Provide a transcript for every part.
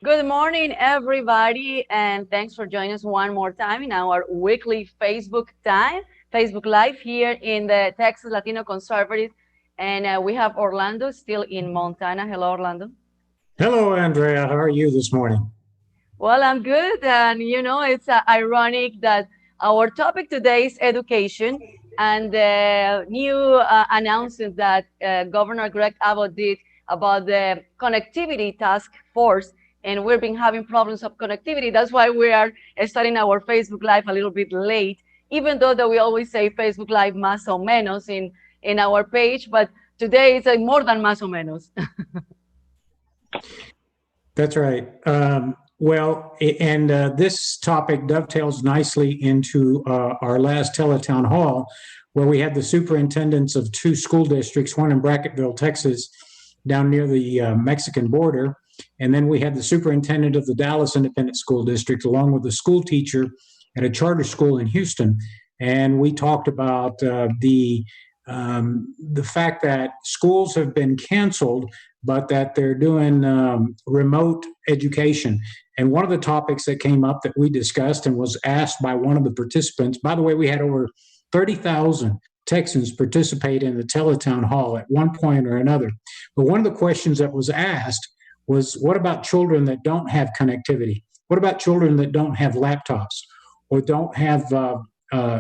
Good morning, everybody, and thanks for joining us one more time in our weekly Facebook Live here in the Texas Latino Conservatives. And we have Orlando still in Montana. Hello, Orlando. Hello, Andrea. How are you this morning? Well, I'm good. And it's ironic that our topic today is education and the new announcement that Governor Greg Abbott did about the connectivity task force. And we've been having problems of connectivity. That's why we are starting our Facebook Live a little bit late, even though that we always say Facebook Live más o menos in our page. But today it's more than más o menos. That's right. This topic dovetails nicely into our last teletown hall, where we had the superintendents of two school districts, one in Brackettville, Texas, down near the Mexican border, and then we had the superintendent of the Dallas Independent School District, along with the school teacher at a charter school in Houston, and we talked about the fact that schools have been canceled, but that they're doing remote education. And one of the topics that came up that we discussed and was asked by one of the participants, by the way, we had over 30,000 Texans participate in the teletown hall at one point or another. But one of the questions that was asked was, what about children that don't have connectivity? What about children that don't have laptops or don't have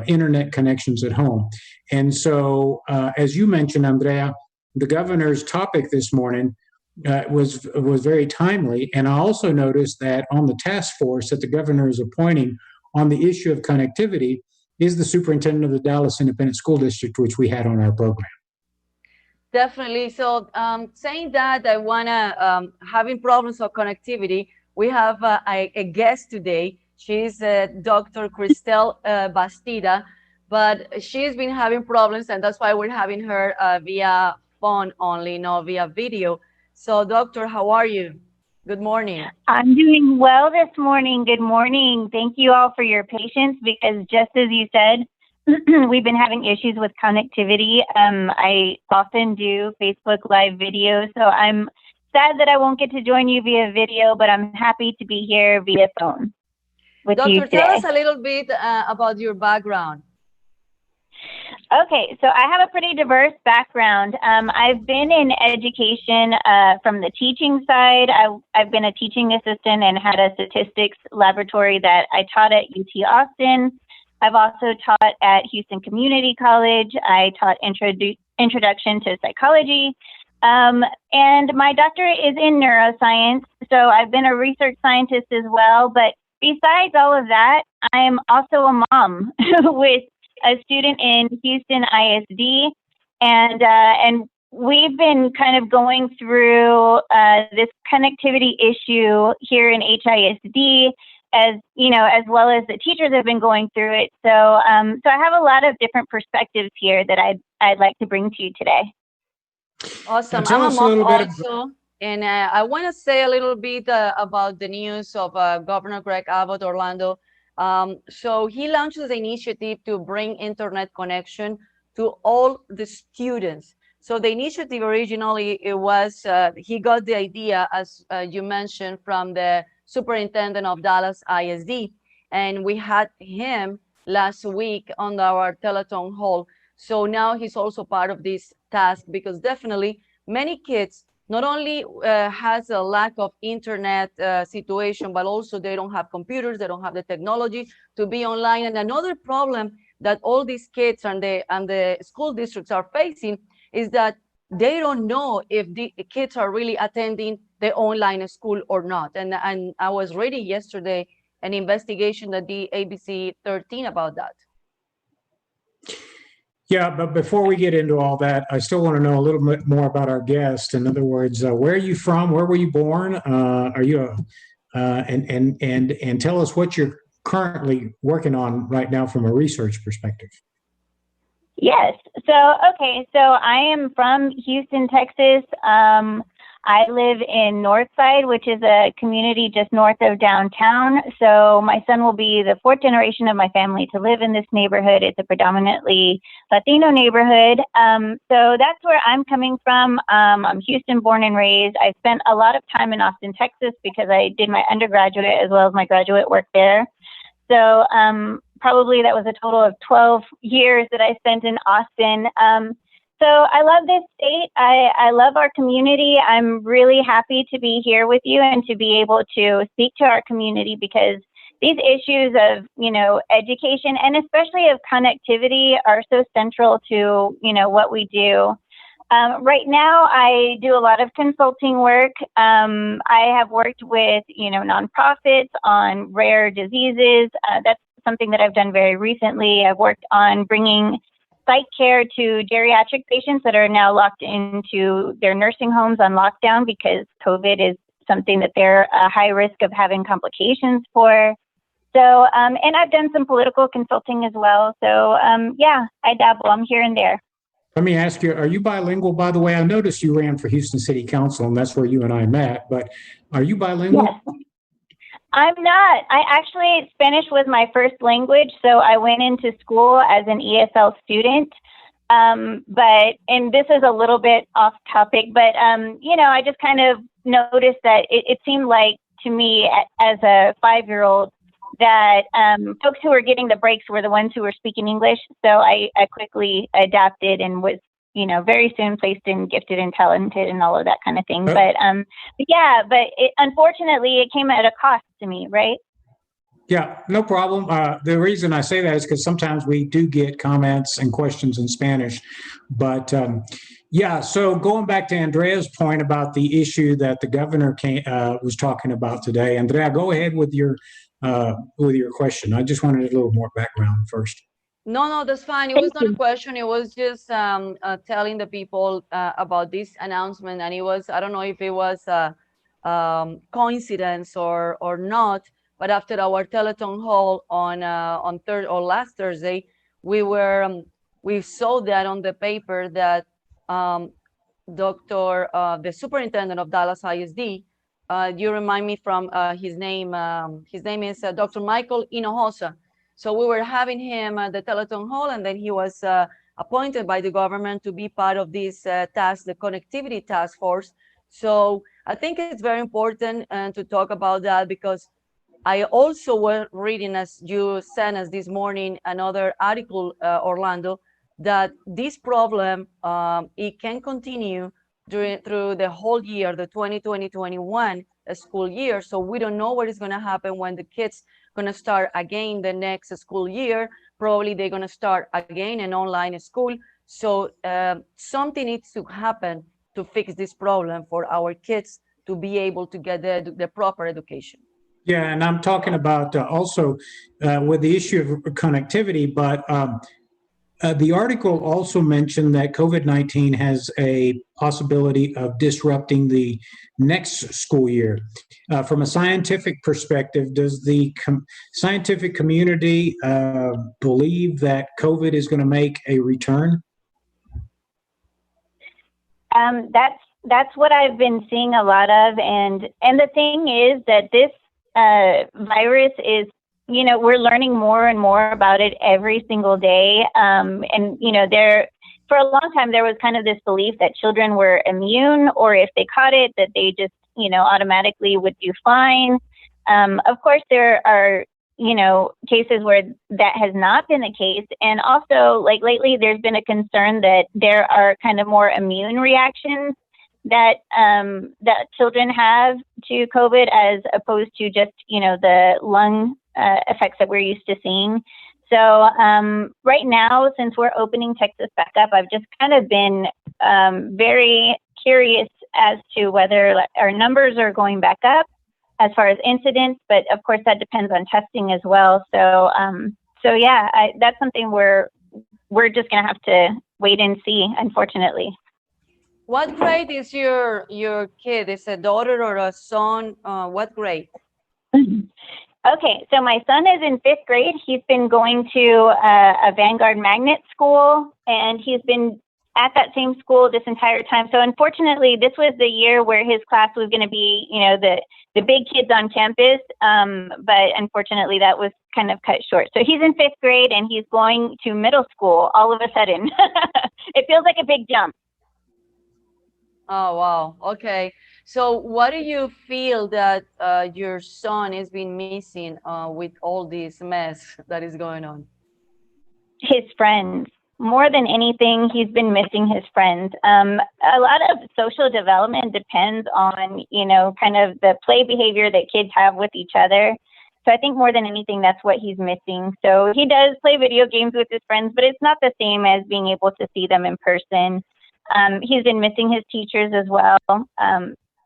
internet connections at home? And so, as you mentioned, Andrea, the governor's topic this morning was very timely. And I also noticed that on the task force that the governor is appointing on the issue of connectivity is the superintendent of the Dallas Independent School District, which we had on our program. Definitely. So, saying that, I wanna having problems of connectivity. We have a guest today. She's Dr. Cristel Bastida, but she's been having problems, and that's why we're having her via phone only, not via video. So, doctor, how are you? Good morning. I'm doing well this morning. Good morning. Thank you all for your patience because just as you said, we've been having issues with connectivity. I often do Facebook Live videos, so I'm sad that I won't get to join you via video, but I'm happy to be here via phone with you Doctor, today. tell us a little bit about your background. Okay, so I have a pretty diverse background. I've been in education from the teaching side. I've been a teaching assistant and had a statistics laboratory that I taught at UT Austin. I've also taught at Houston Community College. I taught introduction to psychology. And my doctorate is in neuroscience, so I've been a research scientist as well. But besides all of that, I'm also a mom with a student in Houston ISD, and we've been kind of going through this connectivity issue here in HISD, as you know, as well as the teachers have been going through it. So, so I have a lot of different perspectives here that I'd like to bring to you today. Awesome. I'm a mom also, and I want to say a little bit about the news of Governor Greg Abbott, Orlando. So he launches the initiative to bring internet connection to all the students. So the initiative originally, it was, he got the idea, as you mentioned, from the superintendent of Dallas ISD. And we had him last week on our telethon hall. So now he's also part of this task because definitely many kids not only has a lack of internet situation, but also they don't have computers, they don't have the technology to be online. And another problem that all these kids and the school districts are facing is that they don't know if the kids are really attending the online school or not. And I was reading yesterday an investigation that the ABC 13 about that. Yeah, but before we get into all that, I still want to know a little bit more about our guest. In other words, where are you from? Where were you born? Are you and tell us what you're currently working on right now from a research perspective. Yes. So, okay. So I am from Houston, Texas. I live in Northside, which is a community just north of downtown. So my son will be the fourth generation of my family to live in this neighborhood. It's a predominantly Latino neighborhood. So that's where I'm coming from. I'm Houston born and raised. I spent a lot of time in Austin, Texas, because I did my undergraduate as well as my graduate work there. So probably that was a total of 12 years that I spent in Austin. So I love this state. I love our community. I'm really happy to be here with you and to be able to speak to our community, because these issues of, education and especially of connectivity are so central to, what we do. Right now, I do a lot of consulting work. I have worked with, nonprofits on rare diseases. That's something that I've done very recently. I've worked on bringing psych care to geriatric patients that are now locked into their nursing homes on lockdown because COVID is something that they're a high risk of having complications for. So, and I've done some political consulting as well. So, yeah, I dabble. I'm here and there. Let me ask you, are you bilingual, by the way? I noticed you ran for Houston City Council, and that's where you and I met, but are you bilingual? Yes. I'm not. Spanish was my first language, so I went into school as an ESL student. And this is a little bit off topic, but, I just kind of noticed that it seemed like to me as a 5-year-old that folks who were getting the breaks were the ones who were speaking English. So I quickly adapted and was, very soon placed in gifted and talented and all of that kind of thing. But unfortunately, it came at a cost to me, right? Yeah, no problem. The reason I say that is because sometimes we do get comments and questions in Spanish. But so going back to Andrea's point about the issue that the governor was talking about today, Andrea, go ahead with your question. I just wanted a little more background first. No, that's fine. It was not a question. It was just telling the people about this announcement. And it was, I don't know if it was a coincidence or not, but after our telethon hall on last Thursday, we saw that on the paper that the superintendent of Dallas ISD, you remind me from his name is Dr. Michael Hinojosa. So we were having him at the telethon hall, and then he was appointed by the government to be part of this task, the connectivity task force. So I think it's very important to talk about that, because I also was reading, as you sent us this morning, another article, Orlando, that this problem, it can continue through the whole year, the 2020-21 school year. So we don't know what is going to happen when the kids going to start again the next school year. Probably they're going to start again an online school. So something needs to happen to fix this problem for our kids to be able to get the proper education. Yeah, and I'm talking about also with the issue of connectivity, but the article also mentioned that COVID-19 has a possibility of disrupting the next school year. From a scientific perspective, does the scientific community believe that COVID is going to make a return? That's what I've been seeing a lot of, and the thing is that this virus is, we're learning more and more about it every single day. And, for a long time, there was kind of this belief that children were immune, or if they caught it, that they just, automatically would do fine. Of course, there are, cases where that has not been the case. And also, like lately, there's been a concern that there are kind of more immune reactions that that children have to COVID, as opposed to just, the lung effects that we're used to seeing. So right now, since we're opening Texas back up, I've just kind of been very curious as to whether our numbers are going back up as far as incidents, but of course that depends on testing as well. So that's something we're just gonna have to wait and see, unfortunately. What grade is your kid? Is a daughter or a son? What grade? Okay, so my son is in 5th grade. He's been going to a Vanguard magnet school, and he's been at that same school this entire time. So unfortunately, this was the year where his class was going to be, the big kids on campus. But unfortunately, that was kind of cut short. So he's in 5th grade and he's going to middle school all of a sudden. It feels like a big jump. Oh, wow. Okay. So what do you feel that your son has been missing with all this mess that is going on? His friends. More than anything, he's been missing his friends. A lot of social development depends on, kind of the play behavior that kids have with each other. So I think more than anything, that's what he's missing. So he does play video games with his friends, but it's not the same as being able to see them in person. He's been missing his teachers as well.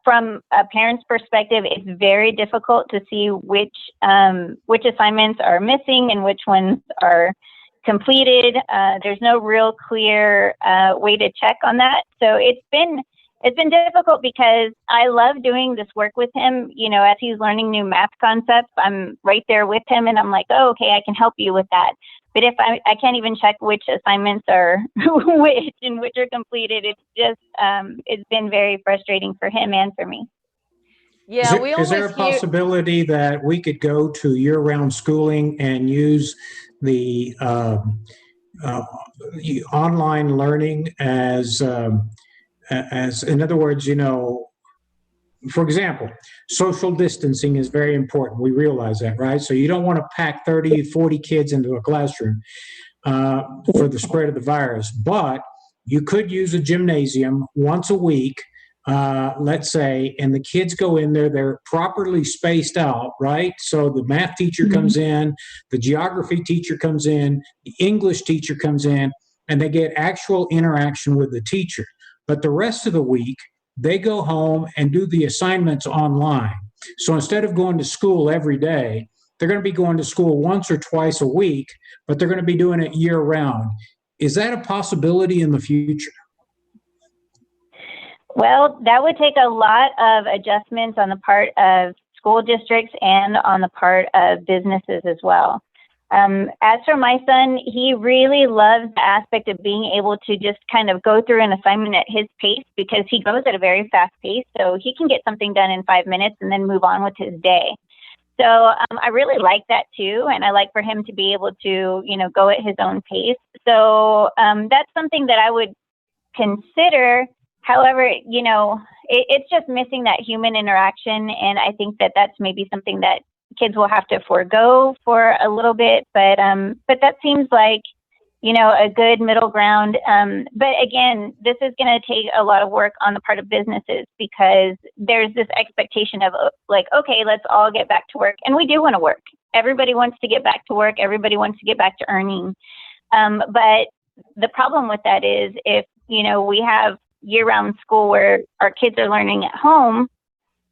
From a parent's perspective, it's very difficult to see which assignments are missing and which ones are completed. There's no real clear way to check on that. So it's been difficult because I love doing this work with him. As he's learning new math concepts, I'm right there with him and I'm like, oh, okay, I can help you with that. But if I can't even check which assignments are which and which are completed, it's just, it's been very frustrating for him and for me. Yeah, is there a possibility that we could go to year-round schooling and use the online learning as, in other words, for example, social distancing is very important. We realize that, right? So you don't want to pack 30, 40 kids into a classroom for the spread of the virus, but you could use a gymnasium once a week, let's say, and the kids go in there, they're properly spaced out, right? So the math teacher comes in, the geography teacher comes in, the English teacher comes in, and they get actual interaction with the teacher. But the rest of the week, they go home and do the assignments online. So instead of going to school every day, they're going to be going to school once or twice a week, but they're going to be doing it year round. Is that a possibility in the future? Well, that would take a lot of adjustments on the part of school districts and on the part of businesses as well. As for my son, he really loves the aspect of being able to just kind of go through an assignment at his pace because he goes at a very fast pace. So he can get something done in 5 minutes and then move on with his day. So I really like that too. And I like for him to be able to, go at his own pace. So that's something that I would consider. However, it's just missing that human interaction. And I think that that's maybe something that kids will have to forego for a little bit, but that seems like, a good middle ground. But again, this is going to take a lot of work on the part of businesses because there's this expectation of like, okay, let's all get back to work. And we do want to work. Everybody wants to get back to work. Everybody wants to get back to earning. But the problem with that is if, we have year-round school where our kids are learning at home,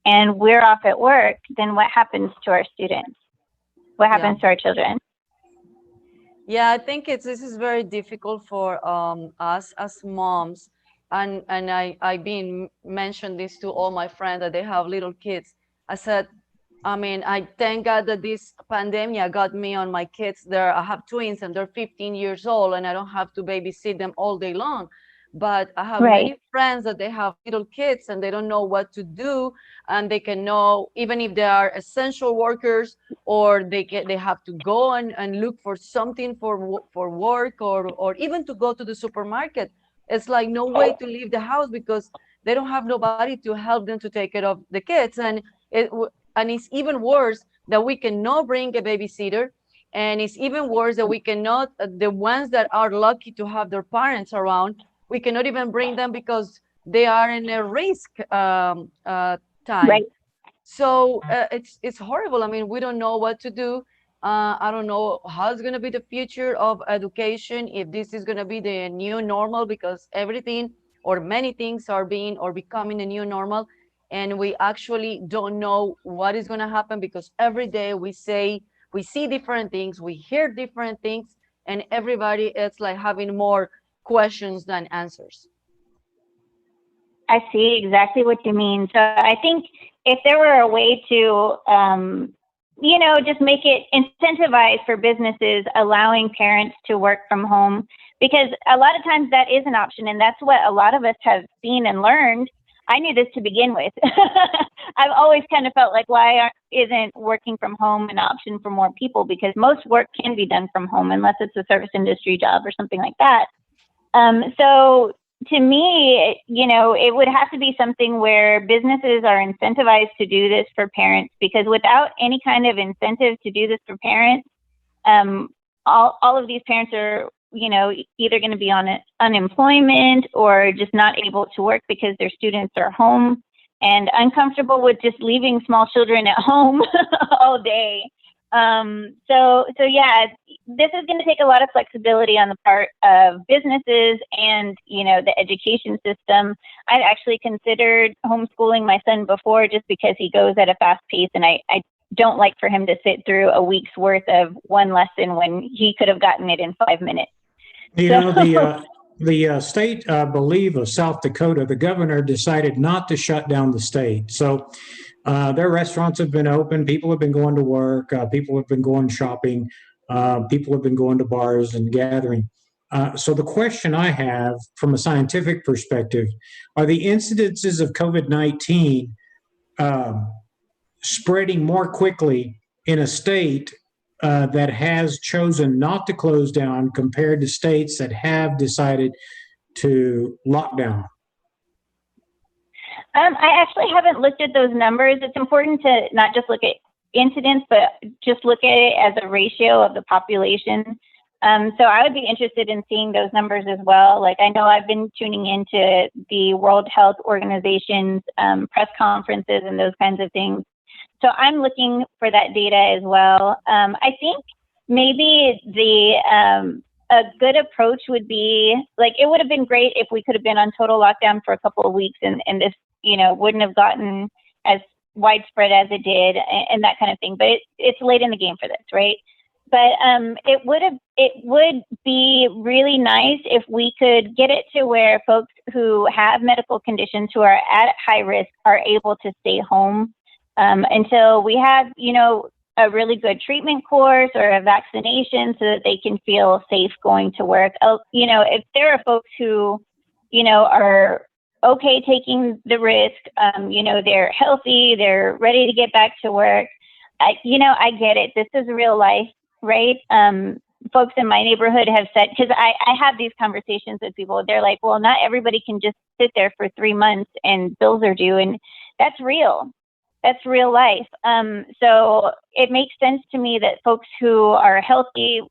and we're off at work, then what happens to our students? What happens to our children? Yeah, I think this is very difficult for us as moms. And I've been mentioned this to all my friends that they have little kids. I said, I thank God that this pandemic got me on my kids. I have twins and they're 15 years old and I don't have to babysit them all day long. But I have many friends that they have little kids and they don't know what to do, and they can know even if they are essential workers or they have to go and look for something for work or even to go to the supermarket. It's like no way to leave the house because they don't have nobody to help them to take care of the kids, and it's even worse that we cannot bring a babysitter. And it's even worse that we cannot, the ones that are lucky to have their parents around, we cannot even bring them because they are in a risk time. Right. So it's horrible. We don't know what to do. I don't know how it's going to be the future of education, if this is going to be the new normal, because everything or many things are becoming a new normal. And we actually don't know what is going to happen because every day we see different things, we hear different things, and everybody is like having more questions than answers. I see exactly what you mean. So I think if there were a way to just make it incentivized for businesses allowing parents to work from home, because a lot of times that is an option. And that's what a lot of us have seen and learned. I knew this to begin with. I've always kind of felt like, why isn't working from home an option for more people? Because most work can be done from home unless it's a service industry job or something like that. So to me, it would have to be something where businesses are incentivized to do this for parents, because without any kind of incentive to do this for parents, all of these parents are, either going to be on unemployment or just not able to work because their students are home and uncomfortable with just leaving small children at home all day. So yeah, this is going to take a lot of flexibility on the part of businesses and, the education system. I've actually considered homeschooling my son before, just because he goes at a fast pace, and I don't like for him to sit through a week's worth of one lesson when he could have gotten it in 5 minutes. The state, I believe, of South Dakota, the governor decided not to shut down the state. So their restaurants have been open. People have been going to work. People have been going shopping. People have been going to bars and gathering. So the question I have from a scientific perspective, are the incidences of COVID-19 spreading more quickly in a state that has chosen not to close down compared to states that have decided to lock down? I actually haven't looked at those numbers. It's important to not just look at incidents, but just look at it as a ratio of the population. So I would be interested in seeing those numbers as well. Like, I know I've been tuning into the World Health Organization's press conferences and those kinds of things. So I'm looking for that data as well. I think maybe a good approach would be, like, it would have been great if we could have been on total lockdown for a couple of weeks and this, wouldn't have gotten as widespread as it did and that kind of thing. But it's late in the game for this, right? But it would be really nice if we could get it to where folks who have medical conditions, who are at high risk, are able to stay home until we have, a really good treatment course or a vaccination, so that they can feel safe going to work. If there are folks who, are okay taking the risk, they're healthy, they're ready to get back to work. I get it. This is real life, right? Folks in my neighborhood have said, because I have these conversations with people, they're like, well, not everybody can just sit there for 3 months and bills are due. And that's real. That's real life. So it makes sense to me that folks who are healthy,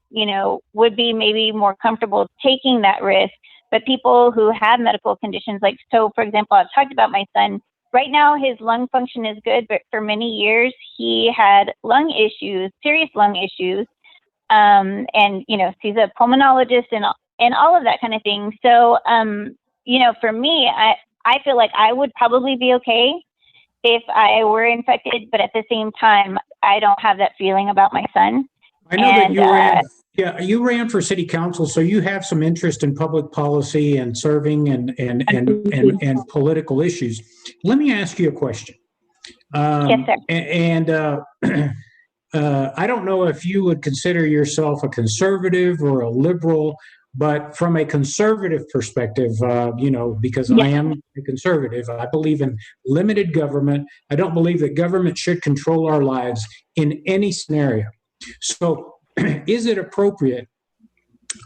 would be maybe more comfortable taking that risk. But people who have medical conditions, like, so for example, I've talked about my son. Right now, his lung function is good, but for many years, he had lung issues, serious lung issues. And, he's a pulmonologist and all of that kind of thing. So, for me, I feel like I would probably be okay if I were infected, but at the same time, I don't have that feeling about my son. I know that you ran for city council, so you have some interest in public policy and serving and political issues. Let me ask you a question. Yes, sir. And I don't know if you would consider yourself a conservative or a liberal, but from a conservative perspective, because I am a conservative, I believe in limited government. I don't believe that government should control our lives in any scenario. So is it appropriate?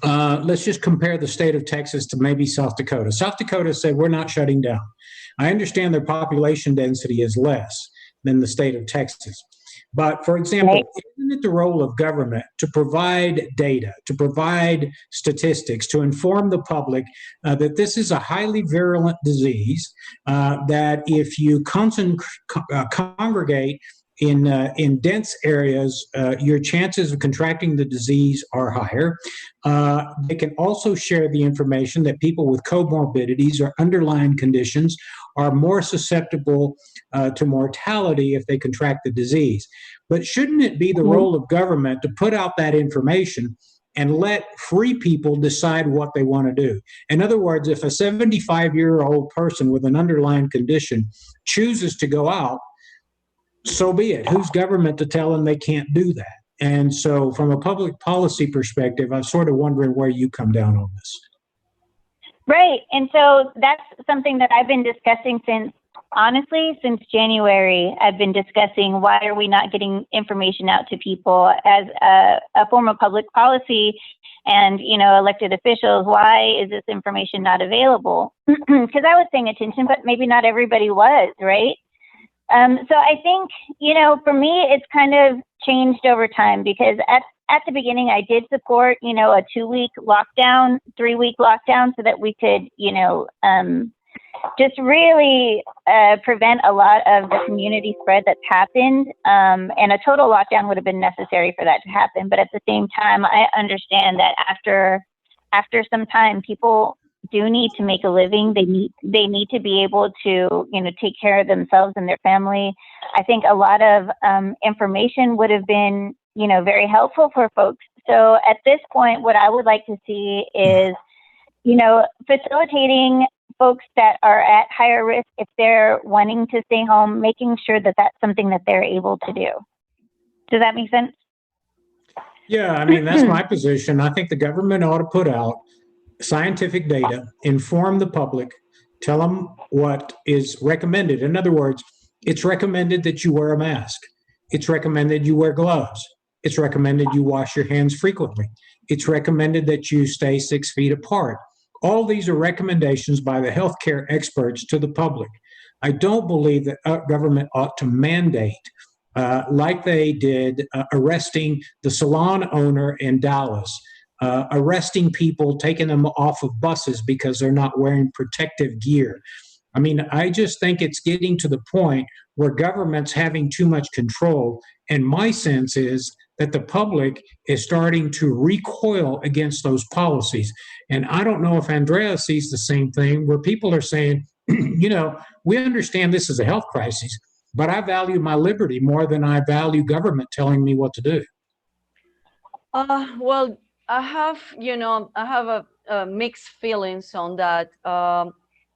Let's just compare the state of Texas to maybe South Dakota. South Dakota said, we're not shutting down. I understand their population density is less than the state of Texas. But for example, isn't it the role of government to provide data, to provide statistics, to inform the public that this is a highly virulent disease, that if you congregate in dense areas, your chances of contracting the disease are higher. They can also share the information that people with comorbidities or underlying conditions are more susceptible to mortality if they contract the disease. But shouldn't it be the role of government to put out that information and let free people decide what they want to do? In other words, if a 75-year-old person with an underlying condition chooses to go out, so be it. Who's government to tell them they can't do that? And so, from a public policy perspective, I'm sort of wondering where you come down on this. Right. And so that's something that I've been discussing honestly, since January. I've been discussing why are we not getting information out to people as a form of public policy and, elected officials. Why is this information not available? Because I was paying attention, but maybe not everybody was, right? So I think, for me, it's kind of changed over time because at the beginning, I did support, a 2-week lockdown, 3-week lockdown so that we could, just really prevent a lot of the community spread that's happened. And a total lockdown would have been necessary for that to happen. But at the same time, I understand that after some time, people do need to make a living. They need to be able to, take care of themselves and their family. I think a lot of information would have been, very helpful for folks. So at this point, what I would like to see is, facilitating folks that are at higher risk if they're wanting to stay home, making sure that that's something that they're able to do. Does that make sense? Yeah, I mean, that's my position. I think the government ought to put out scientific data, inform the public, tell them what is recommended. In other words, it's recommended that you wear a mask. It's recommended you wear gloves. It's recommended you wash your hands frequently. It's recommended that you stay 6 feet apart. All these are recommendations by the healthcare experts to the public. I don't believe that government ought to mandate, like they did arresting the salon owner in Dallas, arresting people, taking them off of buses because they're not wearing protective gear. I mean, I just think it's getting to the point where government's having too much control. And my sense is that the public is starting to recoil against those policies. And I don't know if Andrea sees the same thing, where people are saying, we understand this is a health crisis, but I value my liberty more than I value government telling me what to do. Well, I have a mixed feelings on that.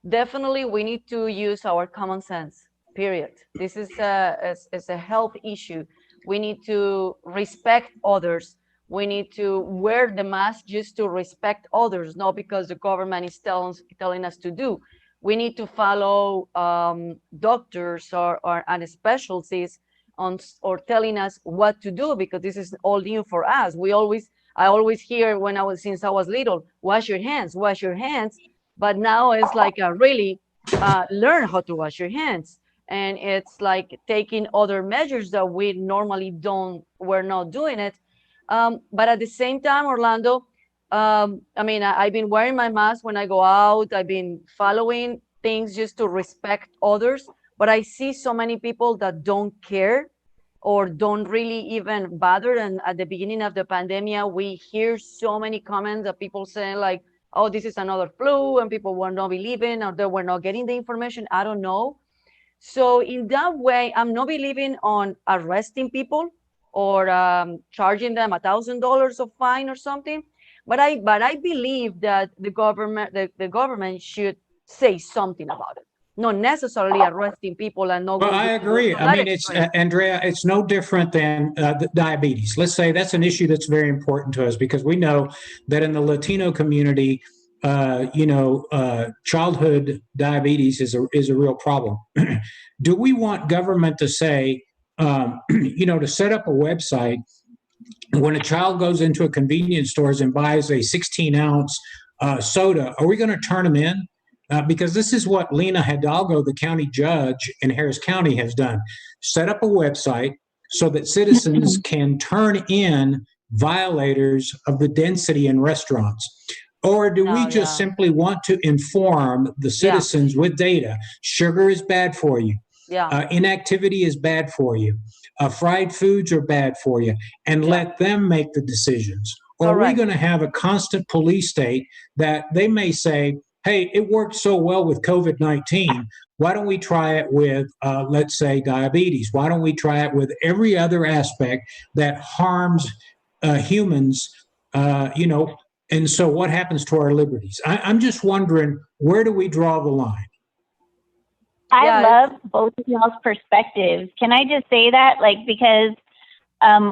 Definitely, we need to use our common sense, period. This is a health issue. We need to respect others. We need to wear the mask just to respect others, not because the government is telling us to do. We need to follow doctors and specialties or telling us what to do, because this is all new for us. I always hear since I was little, wash your hands, but now it's like really learn how to wash your hands. And it's like taking other measures that we normally we're not doing it. But at the same time, Orlando, I've been wearing my mask when I go out. I've been following things just to respect others. But I see so many people that don't care or don't really even bother. And at the beginning of the pandemic, we hear so many comments of people saying like, oh, this is another flu, and people were not believing, or they were not getting the information. I don't know. So in that way, I'm not believing on arresting people or charging them $1,000 of fine or something. But I believe that the government should say something about it, not necessarily arresting people and not. Well, I agree. I mean, it's Andrea, it's no different than diabetes. Let's say that's an issue that's very important to us, because we know that in the Latino community, childhood diabetes is a real problem. Do we want government to say, to set up a website when a child goes into a convenience store and buys a 16-ounce soda? Are we going to turn them in? Because this is what Lena Hidalgo, the county judge in Harris County, has done. Set up a website so that citizens can turn in violators of the density in restaurants. Or do we just simply want to inform the citizens with data? Sugar is bad for you. Inactivity is bad for you. Fried foods are bad for you. And let them make the decisions. Or are we going to have a constant police state that they may say, hey, it worked so well with COVID-19. Why don't we try it with, let's say, diabetes? Why don't we try it with every other aspect that harms humans, And so what happens to our liberties? I'm just wondering, where do we draw the line? I love both of y'all's perspectives. Can I just say that? Like, because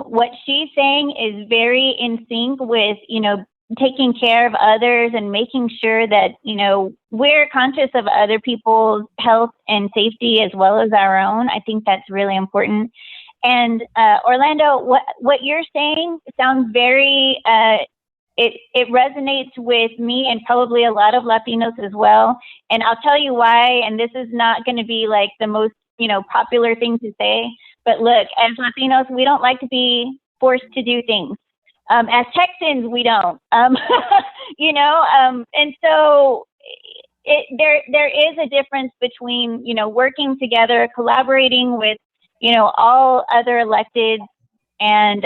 what she's saying is very in sync with, taking care of others and making sure that, we're conscious of other people's health and safety as well as our own. I think that's really important. And Orlando, what you're saying sounds very, it resonates with me and probably a lot of Latinos as well. And I'll tell you why, and this is not going to be like the most, popular thing to say, but look, as Latinos, we don't like to be forced to do things. As Texans, we don't, and so there is a difference between, working together, collaborating with, all other electeds, and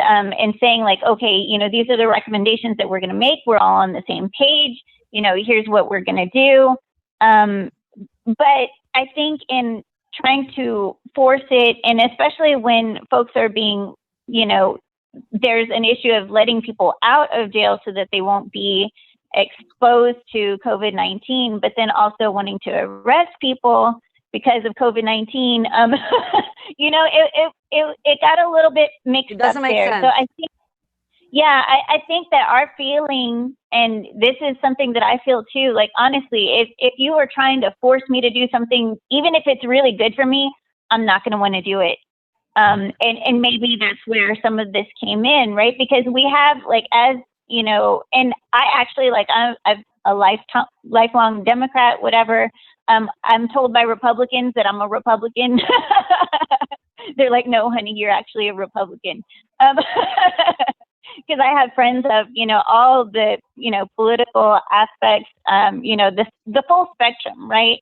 saying like, okay, these are the recommendations that we're going to make. We're all on the same page. Here's what we're going to do. But I think in trying to force it, and especially when folks are being, there's an issue of letting people out of jail so that they won't be exposed to COVID-19, but then also wanting to arrest people because of COVID-19, it got a little bit mixed up there. Sense. So I think, I think that our feeling, and this is something that I feel too, like, honestly, if you are trying to force me to do something, even if it's really good for me, I'm not going to want to do it. And maybe that's where some of this came in, right? Because we have, like, as, and I actually, like, I'm a lifelong Democrat, whatever. I'm told by Republicans that I'm a Republican. They're like, no, honey, you're actually a Republican. Because I have friends of, all the, political aspects, the full spectrum, right?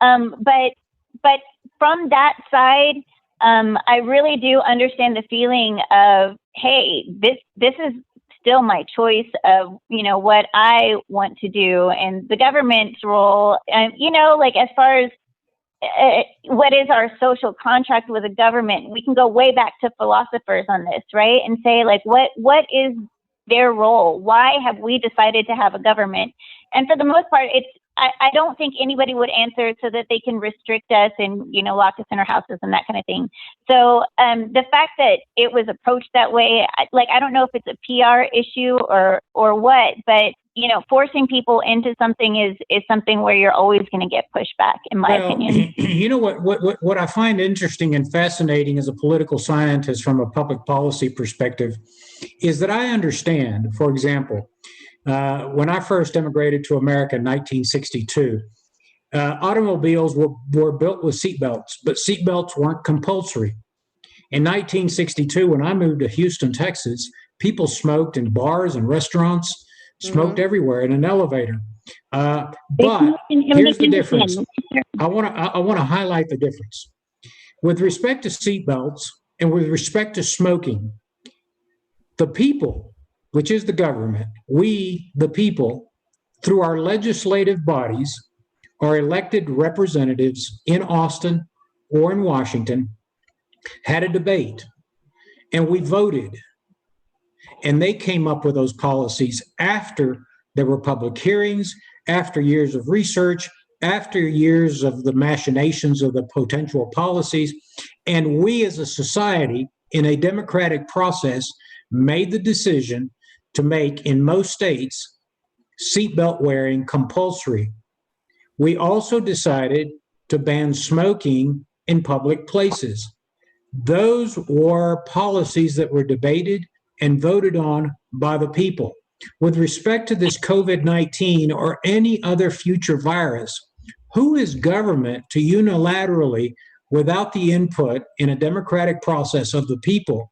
But from that side, I really do understand the feeling of, hey, this is still my choice of, what I want to do, and the government's role, and, like, as far as what is our social contract with the government, we can go way back to philosophers on this, right? And say, like, what is their role? Why have we decided to have a government? And for the most part, I don't think anybody would answer so that they can restrict us and, lock us in our houses and that kind of thing. So the fact that it was approached that way, I don't know if it's a PR issue or what, but, forcing people into something is something where you're always going to get pushback, in my opinion. You know what I find interesting and fascinating as a political scientist from a public policy perspective is that I understand, for example, when I first immigrated to America in 1962, automobiles were built with seatbelts, but seatbelts weren't compulsory. In 1962, when I moved to Houston, Texas, people smoked in bars and restaurants, smoked everywhere in an elevator. But here's the difference. I want to highlight the difference. With respect to seatbelts and with respect to smoking, the people, which is the government, we, the people, through our legislative bodies, our elected representatives in Austin or in Washington, had a debate, and we voted. And they came up with those policies after there were public hearings, after years of research, after years of the machinations of the potential policies. And we as a society, in a democratic process, made the decision to make, in most states, seatbelt wearing compulsory. We also decided to ban smoking in public places. Those were policies that were debated and voted on by the people. With respect to this COVID-19 or any other future virus, who is government to unilaterally, without the input in a democratic process of the people,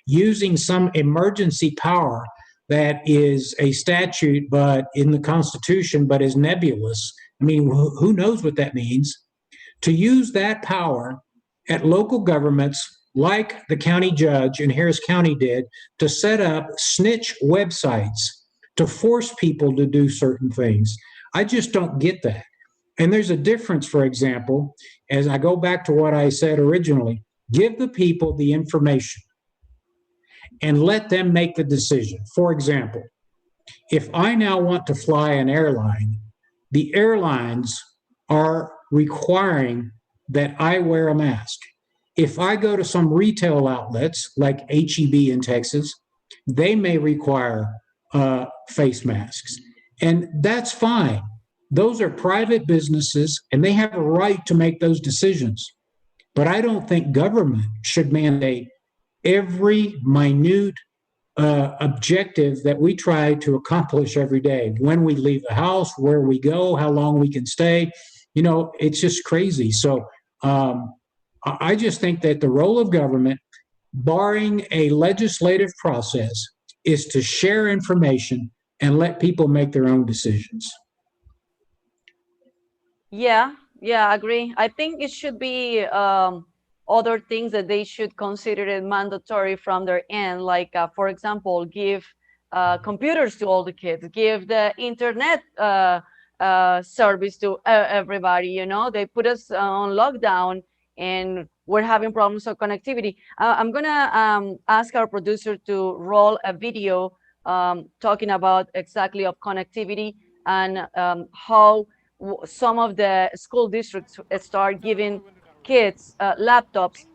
using some emergency power that is a statute but in the Constitution but is nebulous? I mean, who knows what that means? To use that power at local governments like the county judge in Harris County did, to set up snitch websites to force people to do certain things. I just don't get that. And there's a difference, for example, as I go back to what I said originally, give the people the information and let them make the decision. For example, if I now want to fly an airline, the airlines are requiring that I wear a mask. If I go to some retail outlets like HEB in Texas, they may require face masks. And that's fine. Those are private businesses and they have a right to make those decisions. But I don't think government should mandate every minute objective that we try to accomplish every day. When we leave the house, where we go, how long we can stay. You know, it's just crazy. So I just think that the role of government, barring a legislative process, is to share information and let people make their own decisions. Yeah, yeah, I agree. I think it should be other things that they should consider it mandatory from their end, like, for example, give computers to all the kids, give the internet service to everybody. You know, they put us on lockdown and we're having problems of connectivity. I'm gonna ask our producer to roll a video talking about exactly of connectivity and how some of the school districts start giving kids laptops.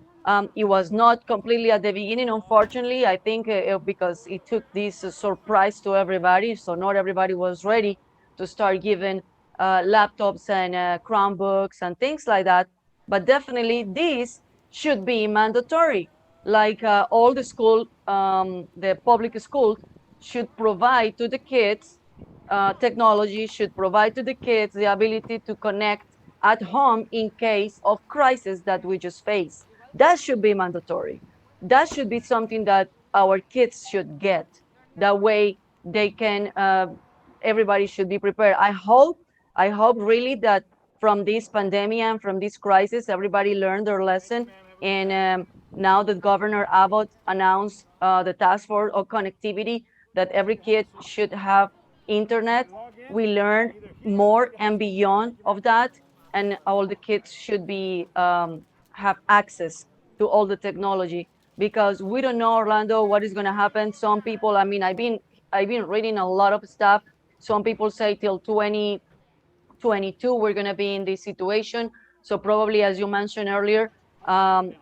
It was not completely at the beginning, unfortunately. I think because it took this surprise to everybody, so not everybody was ready to start giving laptops and Chromebooks and things like that. But definitely, this should be mandatory. Like all the school, the public schools should provide to the kids technology, should provide to the kids the ability to connect at home in case of crisis that we just face. That should be mandatory. That should be something that our kids should get. That way they can, everybody should be prepared. I hope really that from this pandemic and from this crisis, everybody learned their lesson. And now that Governor Abbott announced the task force of connectivity, that every kid should have internet, we learn more and beyond of that, and all the kids should be have access to all the technology, because we don't know, Orlando, what is going to happen. Some people, I mean, I've been reading a lot of stuff. Some people say till 2022 we're going to be in this situation. So probably, as you mentioned earlier,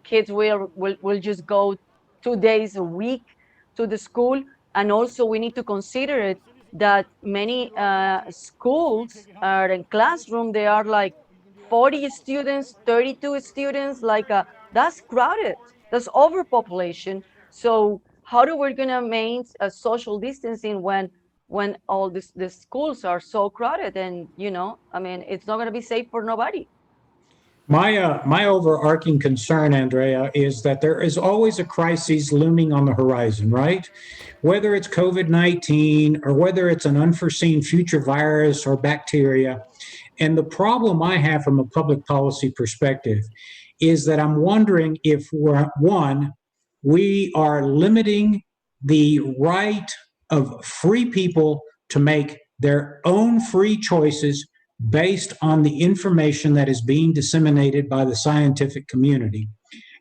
kids will just go 2 days a week to the school. And also we need to consider it that many schools are in classroom, they are like 40 students, 32 students, like that's crowded, that's overpopulation. So how do we going to maintain a social distancing when all the schools are so crowded? And I mean, it's not going to be safe for nobody. My overarching concern, Andrea, is that there is always a crisis looming on the horizon, right? Whether it's COVID-19 or whether it's an unforeseen future virus or bacteria. And the problem I have from a public policy perspective is that I'm wondering if we are limiting the right of free people to make their own free choices based on the information that is being disseminated by the scientific community.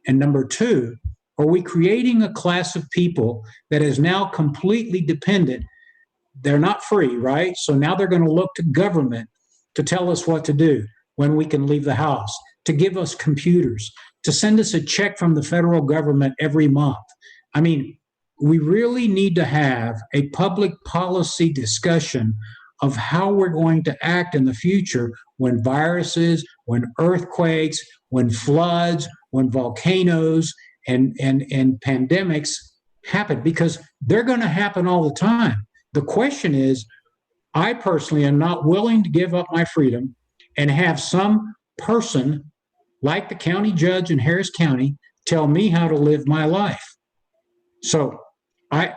And number two, are we creating a class of people that is now completely dependent? They're not free, right? So now they're going to look to government to tell us what to do when we can leave the house, to give us computers, to send us a check from the federal government every month. I mean, we really need to have a public policy discussion of how we're going to act in the future when viruses, when earthquakes, when floods, when volcanoes and pandemics happen, because they're going to happen all the time. The question is, I personally am not willing to give up my freedom and have some person like the county judge in Harris County tell me how to live my life. So I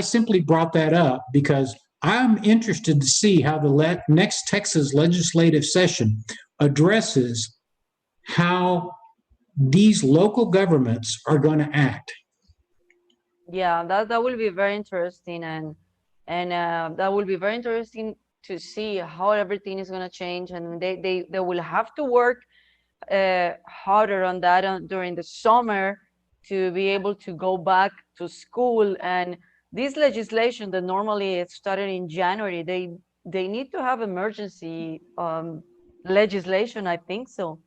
simply brought that up because I'm interested to see how the next Texas legislative session addresses how these local governments are going to act. Yeah, that will be very interesting, and that will be very interesting to see how everything is going to change, and they will have to work harder on that during the summer to be able to go back to school. And this legislation that normally it started in January, they need to have emergency legislation, I think so,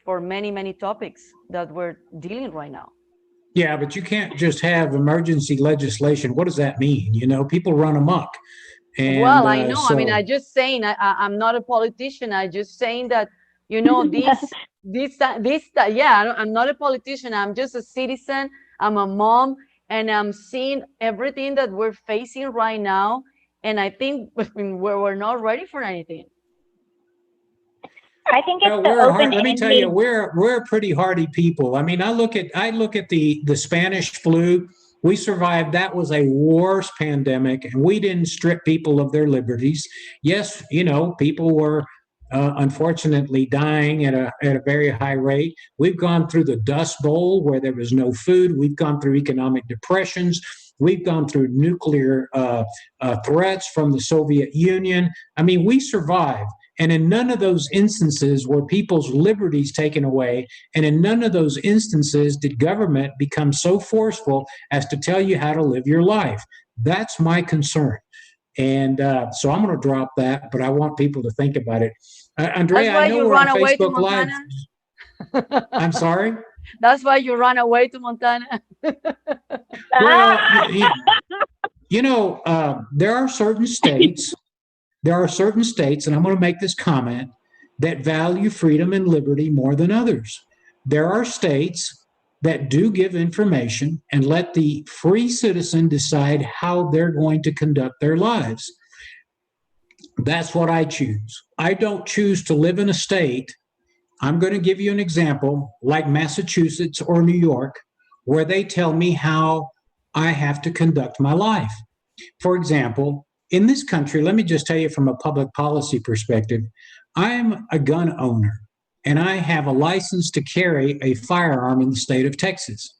for many, many topics that we're dealing right now. Yeah, but you can't just have emergency legislation. What does that mean? You know, people run amok. And Well, I know. I mean, so I just saying. I'm not a politician. I just saying that, you know, yeah, I'm not a politician. I'm just a citizen. I'm a mom, and I'm seeing everything that we're facing right now. And I think I mean, we're not ready for anything. I think it's well, the open. let me tell you, we're pretty hardy people. I mean, I look at the Spanish flu. We survived. That was a worse pandemic, and we didn't strip people of their liberties. Yes, you know, people were unfortunately dying at a very high rate. We've gone through the Dust Bowl where there was no food. We've gone through economic depressions. We've gone through nuclear threats from the Soviet Union. I mean, we survived. And in none of those instances were people's liberties taken away. And in none of those instances did government become so forceful as to tell you how to live your life. That's my concern. And so I'm going to drop that, but I want people to think about it. Andrea, I know we're on Facebook Live. I'm sorry? That's why you run away to Montana? Well, you know, there are certain states, and I'm going to make this comment, that value freedom and liberty more than others. There are states that do give information and let the free citizen decide how they're going to conduct their lives. That's what I choose. I don't choose to live in a state. I'm going to give you an example, like Massachusetts or New York, where they tell me how I have to conduct my life. For example, in this country, let me just tell you from a public policy perspective, I'm a gun owner and I have a license to carry a firearm in the state of Texas.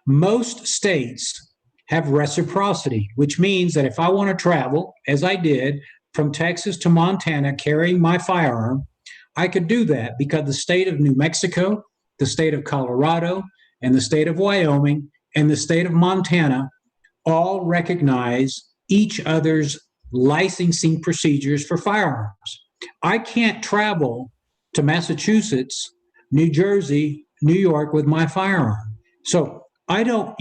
Most states have reciprocity, which means that if I want to travel, as I did, from Texas to Montana carrying my firearm, I could do that because the state of New Mexico, the state of Colorado, and the state of Wyoming, and the state of Montana all recognize each other's licensing procedures for firearms. I can't travel to Massachusetts, New Jersey, New York with my firearm. So I don't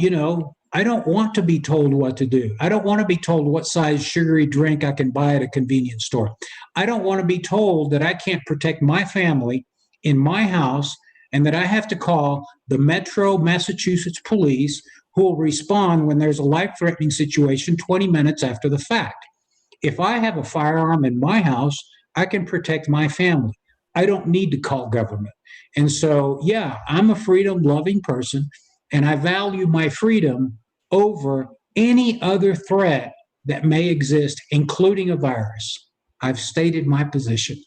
want to be told what to do. I don't want to be told what size sugary drink I can buy at a convenience store. I don't want to be told that I can't protect my family in my house and that I have to call the Metro Massachusetts police who will respond when there's a life-threatening situation 20 minutes after the fact. If I have a firearm in my house, I can protect my family. I don't need to call government. And so, yeah, I'm a freedom-loving person, and I value my freedom over any other threat that may exist, including a virus. I've stated my position.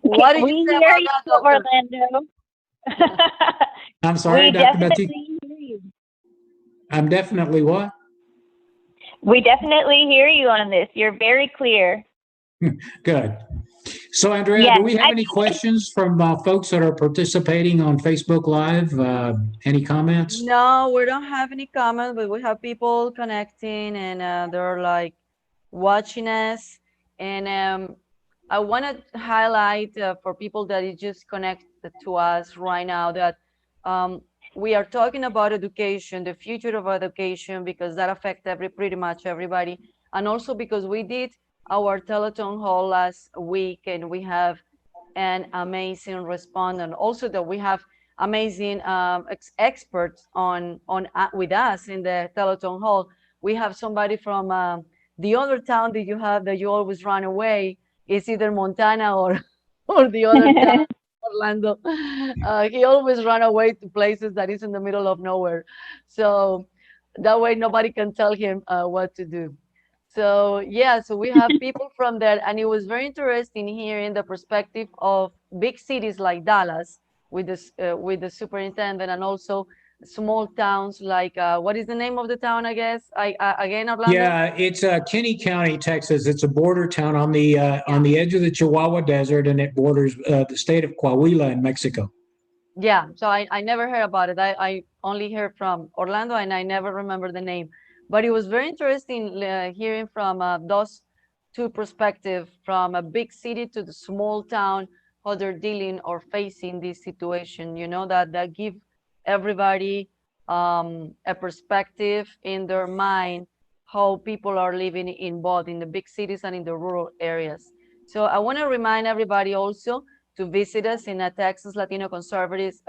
What do we you say hear about you, that, Doctor? Orlando. I'm sorry, We Dr. definitely Betsy. hear you. I'm definitely what? We definitely hear you on this. You're very clear. Good. So, Andrea, Yes, do we have any questions from folks that are participating on Facebook Live? Any comments? No, we don't have any comments, but we have people connecting and they're like watching us. And I want to highlight for people that is just connected to us right now that we are talking about education, the future of education, because that affects pretty much everybody. And also because we did our telethon hall last week and we have an amazing response, and also that we have amazing experts on with us in the telethon hall. We have somebody from the other town that you always run away. It's either Montana or or the other town, Orlando. He always run away to places that is in the middle of nowhere, so that way nobody can tell him what to do. So yeah, so we have people from there, and it was very interesting hearing the perspective of big cities like Dallas with the superintendent, and also small towns like what is the name of the town? I guess again, Orlando. Yeah, it's Kinney County, Texas. It's a border town on the edge of the Chihuahua Desert, and it borders the state of Coahuila in Mexico. Yeah, so I never heard about it. I only heard from Orlando, and I never remember the name. But it was very interesting hearing from those two perspectives, from a big city to the small town, how they're dealing or facing this situation, that give everybody a perspective in their mind how people are living in both in the big cities and in the rural areas. So I want to remind everybody also to visit us in a Texas Latino Conservatives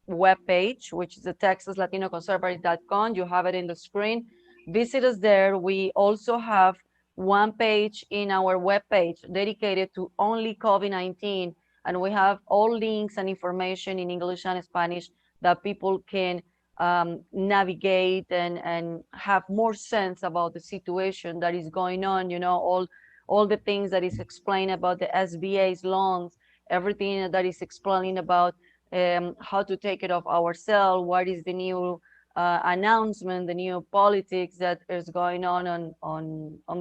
webpage, which is the texaslatinoconservatives.com. You have it in the screen. Visit us there. We also have one page in our webpage dedicated to only COVID-19, and we have all links and information in English and Spanish that people can navigate and have more sense about the situation that is going on, all the things that is explained about the SBA's loans, everything that is explaining about how to take it of ourselves, what is the new announcement, the new politics that is going on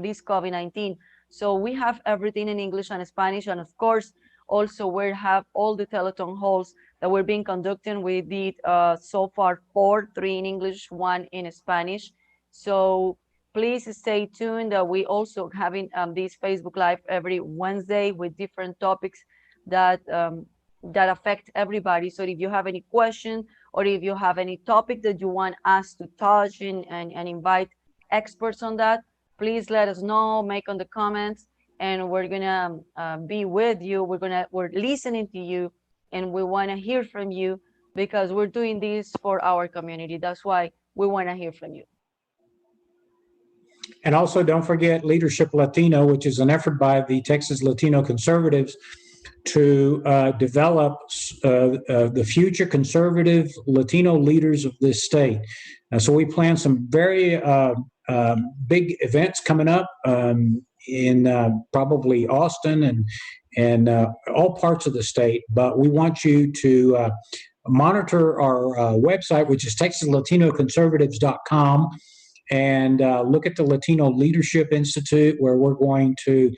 this COVID-19. So we have everything in English and Spanish, and of course, also we have all the telethon halls that we're being conducting. We did so far 4, 3 in English, 1 in Spanish. So please stay tuned. We also having this Facebook Live every Wednesday with different topics that that affect everybody. So if you have any question or if you have any topic that you want us to touch and invite experts on that, please let us know, make on the comments, and we're gonna be with you. We're listening to you, and we want to hear from you because we're doing this for our community. That's why we want to hear from you. And also, don't forget Leadership Latino, which is an effort by the Texas Latino Conservatives to develop the future conservative Latino leaders of this state. So we plan some very big events coming up in probably Austin and all parts of the state. But we want you to monitor our website, which is TexasLatinoConservatives.com, and look at the Latino Leadership Institute, where we're going to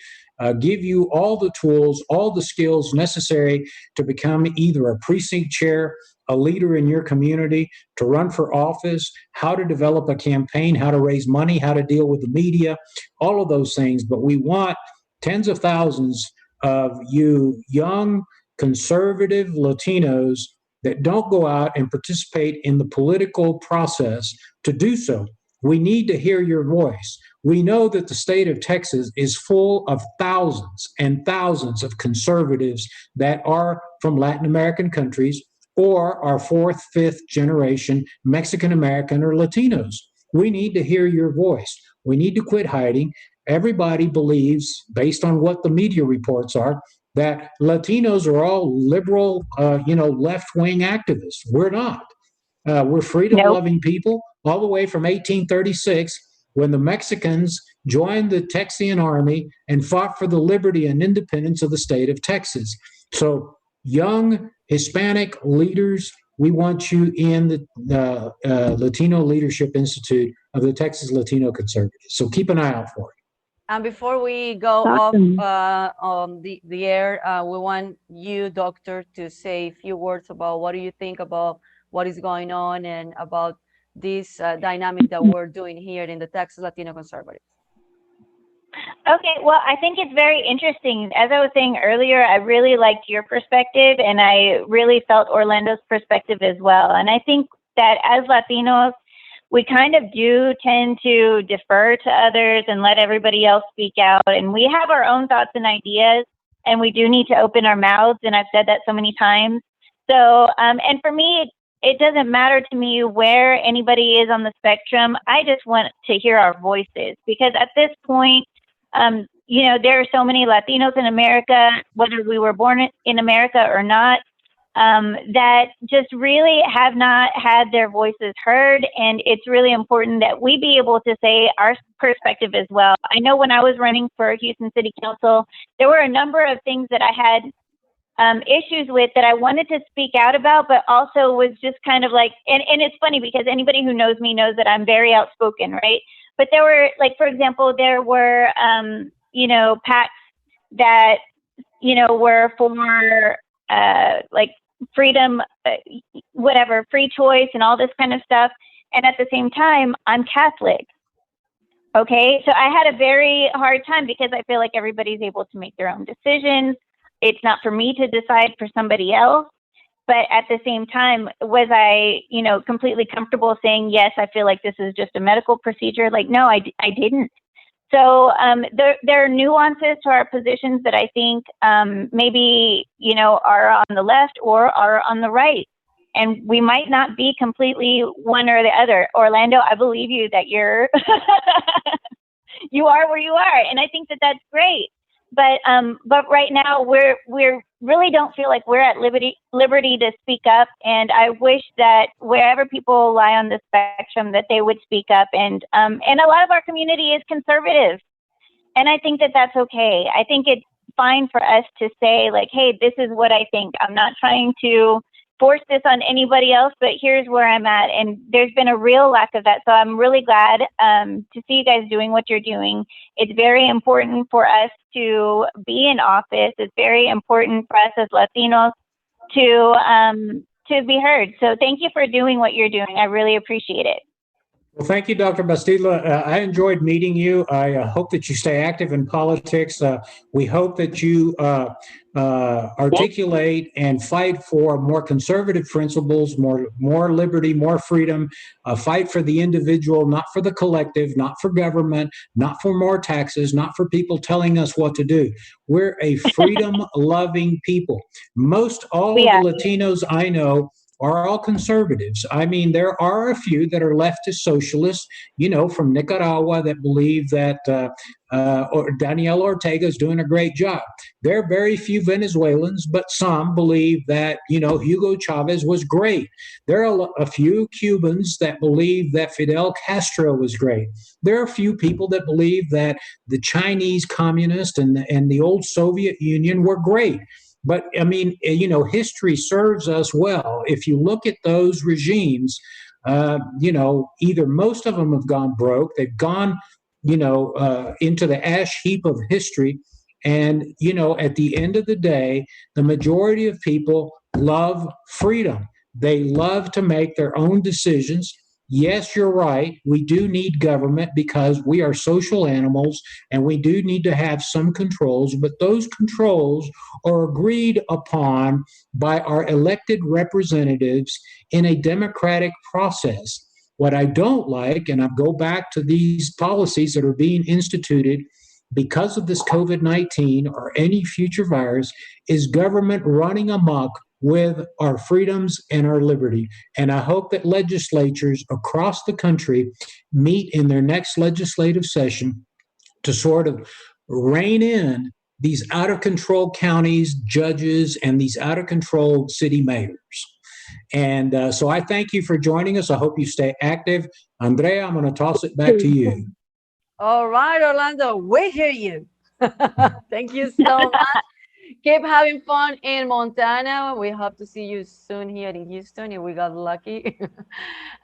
give you all the tools, all the skills necessary to become either a precinct chair, a leader in your community, to run for office, how to develop a campaign, how to raise money, how to deal with the media, all of those things. But we want tens of thousands of you young, conservative Latinos that don't go out and participate in the political process to do so. We need to hear your voice. We know that the state of Texas is full of thousands and thousands of conservatives that are from Latin American countries or are 4th, 5th generation Mexican American or Latinos. We need to hear your voice. We need to quit hiding. Everybody believes, based on what the media reports are, that Latinos are all liberal, left-wing activists. We're not. We're freedom-loving people all the way from 1836, when the Mexicans joined the Texian army and fought for the liberty and independence of the state of Texas. So young Hispanic leaders, we want you in the Latino Leadership Institute of the Texas Latino Conservatives. So keep an eye out for it. And before we go Awesome. off on the air, we want you, Doctor, to say a few words about what do you think about what is going on and about this dynamic that we're doing here in the Texas Latino Conservatives. Okay, well, I think it's very interesting. As I was saying earlier, I really liked your perspective, and I really felt Orlando's perspective as well. And I think that as Latinos, we kind of do tend to defer to others and let everybody else speak out. And we have our own thoughts and ideas, and we do need to open our mouths. And I've said that so many times. So, and for me, it doesn't matter to me where anybody is on the spectrum. I just want to hear our voices, because at this point, there are so many Latinos in America, whether we were born in America or not, that just really have not had their voices heard. And it's really important that we be able to say our perspective as well. I know when I was running for Houston City Council, there were a number of things that I had issues with that I wanted to speak out about, but also was just kind of like, and it's funny because anybody who knows me knows that I'm very outspoken, right? But there were, like, for example, there were, PACs that, were for, like, freedom, whatever, free choice and all this kind of stuff. And at the same time, I'm Catholic. Okay, so I had a very hard time because I feel like everybody's able to make their own decisions. it's not for me to decide for somebody else. But at the same time, was I, completely comfortable saying, yes, I feel like this is just a medical procedure? Like, no, I didn't. So there are nuances to our positions that I think maybe, are on the left or are on the right. And we might not be completely one or the other. Orlando, I believe you that you're, you are where you are. And I think that that's great. But right now we're really don't feel like we're at liberty to speak up. And I wish that wherever people lie on the spectrum, that they would speak up. And a lot of our community is conservative. And I think that that's okay. I think it's fine for us to say, like, hey, this is what I think. I'm not trying to force this on anybody else, but here's where I'm at. And there's been a real lack of that. So I'm really glad to see you guys doing what you're doing. It's very important for us to be in office. It's very important for us as Latinos to be heard. So thank you for doing what you're doing. I really appreciate it. Well, thank you, Dr. Bastila. I enjoyed meeting you. I hope that you stay active in politics. We hope that you articulate and fight for more conservative principles, more liberty, more freedom, fight for the individual, not for the collective, not for government, not for more taxes, not for people telling us what to do. We're a freedom-loving people. Most all of the Latinos I know are all conservatives. I mean, there are a few that are leftist socialists, from Nicaragua that believe that Daniel Ortega is doing a great job. There are very few Venezuelans, but some believe that, Hugo Chavez was great. There are a few Cubans that believe that Fidel Castro was great. There are a few people that believe that the Chinese communists and the old Soviet Union were great. But I mean, history serves us well. If you look at those regimes, either most of them have gone broke, they've gone, into the ash heap of history. And, at the end of the day, the majority of people love freedom. They love to make their own decisions. Yes, you're right. We do need government because we are social animals and we do need to have some controls, but those controls are agreed upon by our elected representatives in a democratic process. What I don't like, and I go back to these policies that are being instituted because of this COVID-19 or any future virus, is government running amok with our freedoms and our liberty. And I hope that legislatures across the country meet in their next legislative session to sort of rein in these out of control counties, judges, and these out of control city mayors. And so I thank you for joining us. I hope you stay active. Andrea, I'm going to toss it back to you. All right, Orlando, we hear you. Thank you so much. Keep having fun in Montana. We hope to see you soon here in Houston if we got lucky.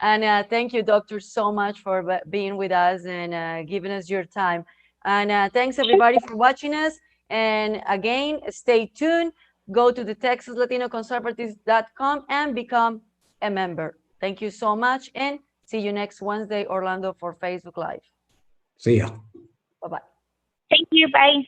And thank you, doctor, so much for being with us and giving us your time. And thanks everybody for watching us. And again, stay tuned. Go to the TexasLatinoConservatives.com and become a member. Thank you so much. And see you next Wednesday, Orlando, for Facebook Live. See ya. Bye-bye. Thank you. Bye.